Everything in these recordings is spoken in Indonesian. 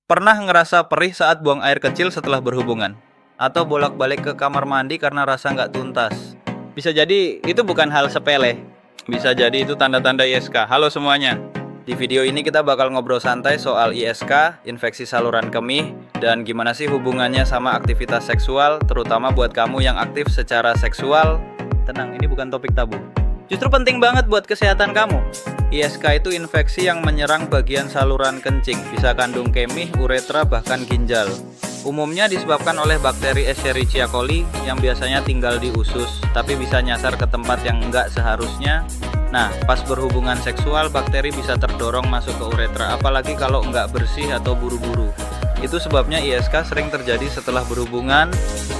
Pernah ngerasa perih saat buang air kecil setelah berhubungan? Atau bolak-balik ke kamar mandi karena rasa nggak tuntas? Bisa jadi itu bukan hal sepele. Bisa jadi itu tanda-tanda ISK. Halo semuanya. Di video ini kita bakal ngobrol santai soal ISK, infeksi saluran kemih, dan gimana sih hubungannya sama aktivitas seksual, terutama buat kamu yang aktif secara seksual. Tenang, ini bukan topik tabu. Justru penting banget buat kesehatan kamu. ISK itu infeksi yang menyerang bagian saluran kencing, bisa kandung kemih, uretra, bahkan ginjal. Umumnya disebabkan oleh bakteri Escherichia coli yang biasanya tinggal di usus, tapi bisa nyasar ke tempat yang enggak seharusnya. Nah, pas berhubungan seksual, bakteri bisa terdorong masuk ke uretra, apalagi kalau enggak bersih atau buru-buru. Itu sebabnya ISK sering terjadi setelah berhubungan.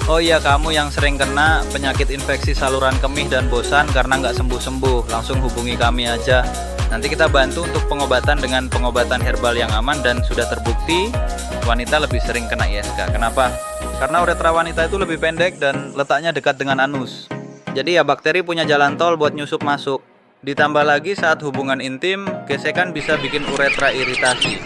Oh iya, kamu yang sering kena penyakit infeksi saluran kemih dan bosan karena nggak sembuh-sembuh, langsung hubungi kami aja. Nanti kita bantu untuk pengobatan dengan pengobatan herbal yang aman dan sudah terbukti wanita lebih sering kena ISK. Kenapa? Karena uretra wanita itu lebih pendek dan letaknya dekat dengan anus. Jadi ya bakteri punya jalan tol buat nyusup masuk. Ditambah lagi saat hubungan intim, gesekan bisa bikin uretra iritasi.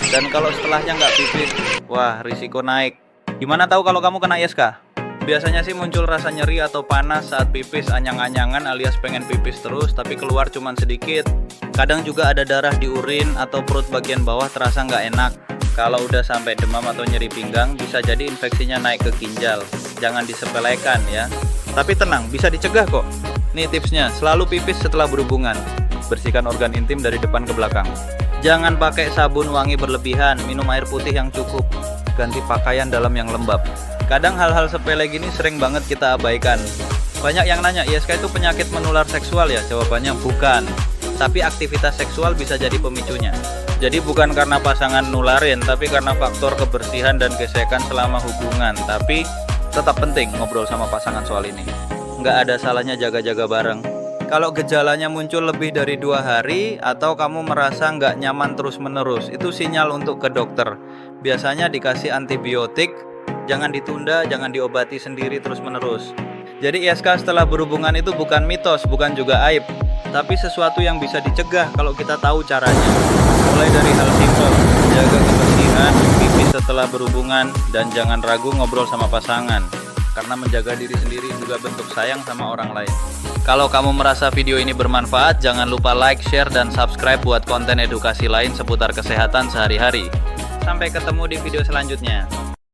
Dan kalau setelahnya nggak pipis, wah risiko naik. Gimana tahu kalau kamu kena ISK? Biasanya sih muncul rasa nyeri atau panas saat pipis anyang-anyangan alias pengen pipis terus tapi keluar cuman sedikit. Kadang juga ada darah di urin atau perut bagian bawah terasa nggak enak. Kalau udah sampai demam atau nyeri pinggang, bisa jadi infeksinya naik ke ginjal. Jangan disepelekan ya. Tapi tenang, bisa dicegah kok. Nih tipsnya, selalu pipis setelah berhubungan. Bersihkan organ intim dari depan ke belakang. Jangan pakai sabun wangi berlebihan, minum air putih yang cukup. Ganti pakaian dalam yang lembab. Kadang hal-hal sepele gini sering banget kita abaikan. Banyak yang nanya, ISK itu penyakit menular seksual ya? Jawabannya bukan. Tapi aktivitas seksual bisa jadi pemicunya. Jadi bukan karena pasangan nularin, tapi karena faktor kebersihan dan gesekan selama hubungan. Tapi tetap penting ngobrol sama pasangan soal ini. Nggak ada salahnya jaga-jaga bareng. Kalau gejalanya muncul lebih dari 2 hari atau kamu merasa nggak nyaman terus-menerus, itu sinyal untuk ke dokter. Biasanya dikasih antibiotik, jangan ditunda, jangan diobati sendiri terus-menerus. Jadi ISK setelah berhubungan itu bukan mitos, bukan juga aib, tapi sesuatu yang bisa dicegah kalau kita tahu caranya. Mulai dari hal simpel, jaga kebersihan, pipis setelah berhubungan, dan jangan ragu ngobrol sama pasangan. Karena menjaga diri sendiri juga bentuk sayang sama orang lain. Kalau kamu merasa video ini bermanfaat, jangan lupa like, share, dan subscribe buat konten edukasi lain seputar kesehatan sehari-hari. Sampai ketemu di video selanjutnya.